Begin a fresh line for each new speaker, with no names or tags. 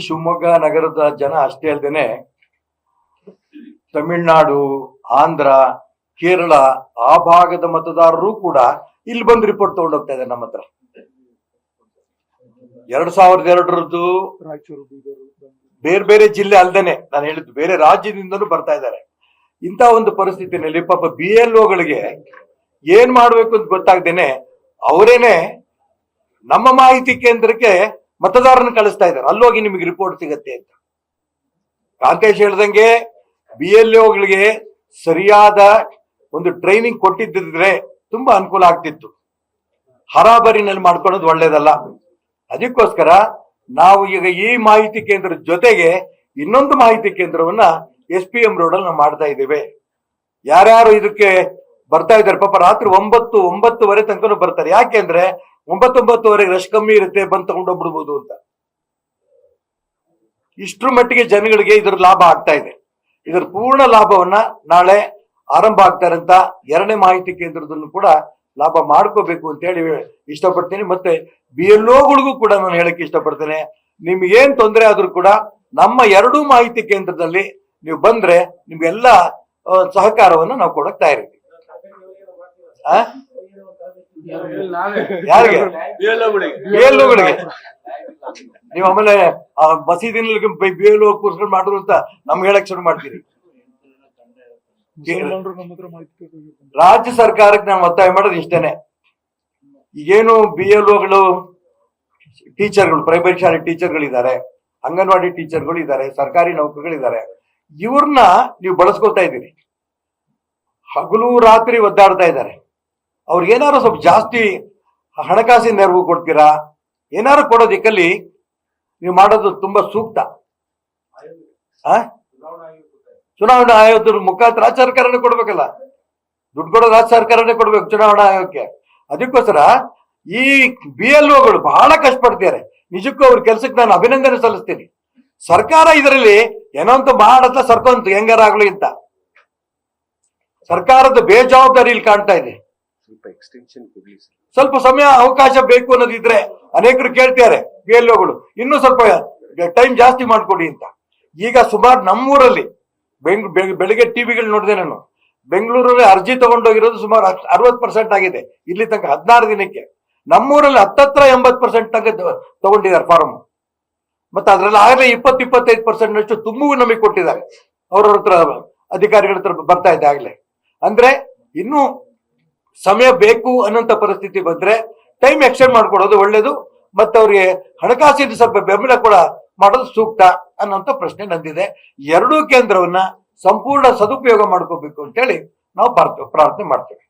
ಶಿವಮೊಗ್ಗ ನಗರದ ಜನ ಅಷ್ಟೇ ಅಲ್ಲದೇನೆ ತಮಿಳುನಾಡು, ಆಂಧ್ರ, ಕೇರಳ ಆ ಭಾಗದ ಮತದಾರರು ಕೂಡ ಇಲ್ಲಿ ಬಂದು ರಿಪೋರ್ಟ್ ತಗೊಂಡೋಗ್ತಾ ಇದ್ದಾರೆ ನಮ್ಮ ಹತ್ರ. 2002ರದ್ದು ಬೇರೆ ಬೇರೆ ಜಿಲ್ಲೆ ಅಲ್ದೇನೆ ನಾನು ಹೇಳಿದ್ದು ಬೇರೆ ರಾಜ್ಯದಿಂದಲೂ ಬರ್ತಾ ಇದ್ದಾರೆ. ಇಂಥ ಒಂದು ಪರಿಸ್ಥಿತಿನಲ್ಲಿ ಪಾಪ BLOಗಳಿಗೆ ಏನ್ ಮಾಡ್ಬೇಕು ಅಂತ ಗೊತ್ತಾಗ್ದೇನೆ ಅವರೇನೆ ನಮ್ಮ ಮಾಹಿತಿ ಕೇಂದ್ರಕ್ಕೆ ಮತದಾರನ ಕಳಿಸ್ತಾ ಇದ್ದಾರೆ, ಅಲ್ಲೋಗಿ ನಿಮಗೆ ರಿಪೋರ್ಟ್ ಸಿಗತ್ತೆ ಅಂತ. ಕಾಂತೇಶ್ ಹೇಳ್ದಂಗೆ BLOಗಳಿಗೆ ಸರಿಯಾದ ಒಂದು ಟ್ರೈನಿಂಗ್ ಕೊಟ್ಟಿದ್ದಿದ್ರೆ ತುಂಬಾ ಅನುಕೂಲ ಆಗ್ತಿತ್ತು. ಹರಾಬರಿನಲ್ಲಿ ಮಾಡ್ಕೊಳ್ಳೋದು ಒಳ್ಳೇದಲ್ಲ. ಅದಕ್ಕೋಸ್ಕರ ನಾವು ಈಗ ಈ ಮಾಹಿತಿ ಕೇಂದ್ರದ ಜೊತೆಗೆ ಇನ್ನೊಂದು ಮಾಹಿತಿ ಕೇಂದ್ರವನ್ನ SPM ರೋಡಲ್ಲಿ ನಾವು ಮಾಡ್ತಾ ಇದ್ದೇವೆ. ಯಾರ್ಯಾರು ಇದಕ್ಕೆ ಬರ್ತಾ ಇದ್ದಾರೆ ಪಾಪ ರಾತ್ರಿ 9-9:30 ತನಕ ಬರ್ತಾರೆ. ಯಾಕೆಂದ್ರೆ 9-9:30 ರಶ್ ಕಮ್ಮಿ ಇರುತ್ತೆ, ಬಂದು ತಗೊಂಡೋಗ್ಬಿಡ್ಬೋದು ಅಂತ. ಇಷ್ಟ್ರ ಮಟ್ಟಿಗೆ ಜನಗಳಿಗೆ ಇದರ ಲಾಭ ಆಗ್ತಾ ಇದೆ. ಇದರ ಪೂರ್ಣ ಲಾಭವನ್ನ ನಾಳೆ ಆರಂಭ ಆಗ್ತಾರಂತ ಎರಡನೇ ಮಾಹಿತಿ ಕೇಂದ್ರದಲ್ಲೂ ಕೂಡ ಲಾಭ ಮಾಡ್ಕೋಬೇಕು ಅಂತ ಹೇಳಿ ಇಷ್ಟಪಡ್ತೀನಿ. ಮತ್ತೆ BLOಗಳಿಗೂ ಕೂಡ ನಾನು ಹೇಳಕ್ಕೆ ಇಷ್ಟಪಡ್ತೇನೆ, ನಿಮ್ಗೆ ಏನ್ ತೊಂದರೆ ಆದ್ರೂ ಕೂಡ ನಮ್ಮ ಎರಡೂ ಮಾಹಿತಿ ಕೇಂದ್ರದಲ್ಲಿ ನೀವು ಬಂದ್ರೆ ನಿಮ್ಗೆಲ್ಲ ಸಹಕಾರವನ್ನು ನಾವು ಕೊಡಕ್ ತಯಾರಿದ್ದೀವಿ. ಯಾರಿಗೆ? BLOಗಳಿಗೆ. ನೀವು ಆಮೇಲೆ ಮಸೀದಿನಲ್ಲಿ BLO ಕೂರ್ಸ್ಕೊಂಡು ಮಾಡ್ರು ಅಂತ ನಮ್ಗೆ ಹೇಳಕ್ ಶುರು ಮಾಡ್ತೀರಿ. ರಾಜ್ಯ ಸರ್ಕಾರಕ್ಕೆ ನಾನು ಒತ್ತಾಯ ಮಾಡೋದು ಇಷ್ಟೇನೆ, ಈಗೇನು BLOಗಳು ಟೀಚರ್ಗಳು, ಪ್ರೈಮರಿ ಶಾಲೆ ಟೀಚರ್ಗಳಿದ್ದಾರೆ, ಅಂಗನವಾಡಿ ಟೀಚರ್ಗಳು ಇದ್ದಾರೆ, ಸರ್ಕಾರಿ ನೌಕರಿಗಳಿದ್ದಾರೆ, ಇವ್ರನ್ನ ನೀವು ಬಳಸ್ಕೊಳ್ತಾ ಇದ್ದೀರಿ. ಹಗಲು ರಾತ್ರಿ ಒದ್ದಾಡ್ತಾ ಇದ್ದಾರೆ. ಅವ್ರಿಗೆ ಏನಾದ್ರು ಸ್ವಲ್ಪ ಜಾಸ್ತಿ ಹಣಕಾಸಿನ ನೆರವು ಕೊಡ್ತೀರಾ? ಏನಾದ್ರು ಕೊಡೋದಿಕ್ಕಲ್ಲಿ ನೀವು ಮಾಡೋದು ತುಂಬಾ ಸೂಕ್ತ. ಚುನಾವಣಾ ಆಯೋಗದ ಮುಖಾಂತರ ರಾಜ್ಯ ಸರ್ಕಾರನೇ ಕೊಡ್ಬೇಕಲ್ಲ, ದುಡ್ಡು ಕೊಡೋದು ರಾಜ್ಯ ಸರ್ಕಾರನೇ ಕೊಡ್ಬೇಕು ಚುನಾವಣಾ ಆಯೋಗಕ್ಕೆ. ಅದಕ್ಕೋಸ್ಕರ ಈ BLOಗಳು ಬಹಳ ಕಷ್ಟಪಡ್ತಿದ್ದಾರೆ. ನಿಜಕ್ಕೂ ಅವ್ರ ಕೆಲ್ಸಕ್ಕೆ ನಾನು ಅಭಿನಂದನೆ ಸಲ್ಲಿಸ್ತೀನಿ. ಸರ್ಕಾರ ಇದರಲ್ಲಿ ಏನೋ ಅಂತ ಮಾಡತ್ಲ ಸರ್ಕೊಂತ ಹೆಂಗಾರಾಗ್ಲಿ ಅಂತ ಸರ್ಕಾರದ ಬೇಜವಾಬ್ದಾರಿ ಇಲ್ಲಿ ಕಾಣ್ತಾ ಇದೆ. ಸ್ವಲ್ಪ ಸಮಯ ಅವಕಾಶ ಬೇಕು ಅನ್ನೋದಿದ್ರೆ ಅನೇಕರು ಕೇಳ್ತಾರೆ BLOಗಳು, ಇನ್ನೂ ಸ್ವಲ್ಪ ಟೈಮ್ ಜಾಸ್ತಿ ಮಾಡ್ಕೊಡಿ ಅಂತ. ಈಗ ಸುಮಾರು ನಮ್ಮೂರಲ್ಲಿ ಬೆಳಿಗ್ಗೆ ಟಿವಿಗಳು ನೋಡಿದೆ ನಾನು, ಬೆಂಗಳೂರಲ್ಲಿ ಅರ್ಜಿ ತಗೊಂಡೋಗಿರೋದು ಸುಮಾರು 60% ಆಗಿದೆ ಇಲ್ಲಿ ತನಕ 16 ದಿನಕ್ಕೆ. ನಮ್ಮೂರಲ್ಲಿ 80% ತನಕ ತಗೊಂಡಿದ್ದಾರೆ ಫಾರ್ಮ್. ಮತ್ತೆ ಅದ್ರಲ್ಲಿ ಆಗಲೇ 20-25% ತುಂಬು ನಮಗೆ ಕೊಟ್ಟಿದ್ದಾರೆ. ಅವ್ರವ್ರ ಹತ್ರ ಅಧಿಕಾರಿಗಳ ಹತ್ರ ಬರ್ತಾ ಇದೆ ಆಗ್ಲೇ. ಅಂದ್ರೆ ಇನ್ನೂ ಸಮಯ ಬೇಕು ಅನ್ನೋಂಥ ಪರಿಸ್ಥಿತಿ ಬಂದ್ರೆ ಟೈಮ್ ಎಕ್ಸ್ಟೆಂಡ್ ಮಾಡ್ಕೊಡೋದು ಒಳ್ಳೇದು. ಮತ್ತೆ ಅವ್ರಿಗೆ ಹಣಕಾಸಿನ ಸ್ವಲ್ಪ ಬೆಂಬಲ ಕೂಡ ಮಾಡೋದು ಸೂಕ್ತ ಅನ್ನೋಂಥ ಪ್ರಶ್ನೆ ನಂದಿದೆ. ಎರಡೂ ಕೇಂದ್ರವನ್ನ ಸಂಪೂರ್ಣ ಸದುಪಯೋಗ ಮಾಡ್ಕೋಬೇಕು ಅಂತೇಳಿ ನಾವು ಪ್ರಾರ್ಥನೆ ಮಾಡ್ತೇವೆ.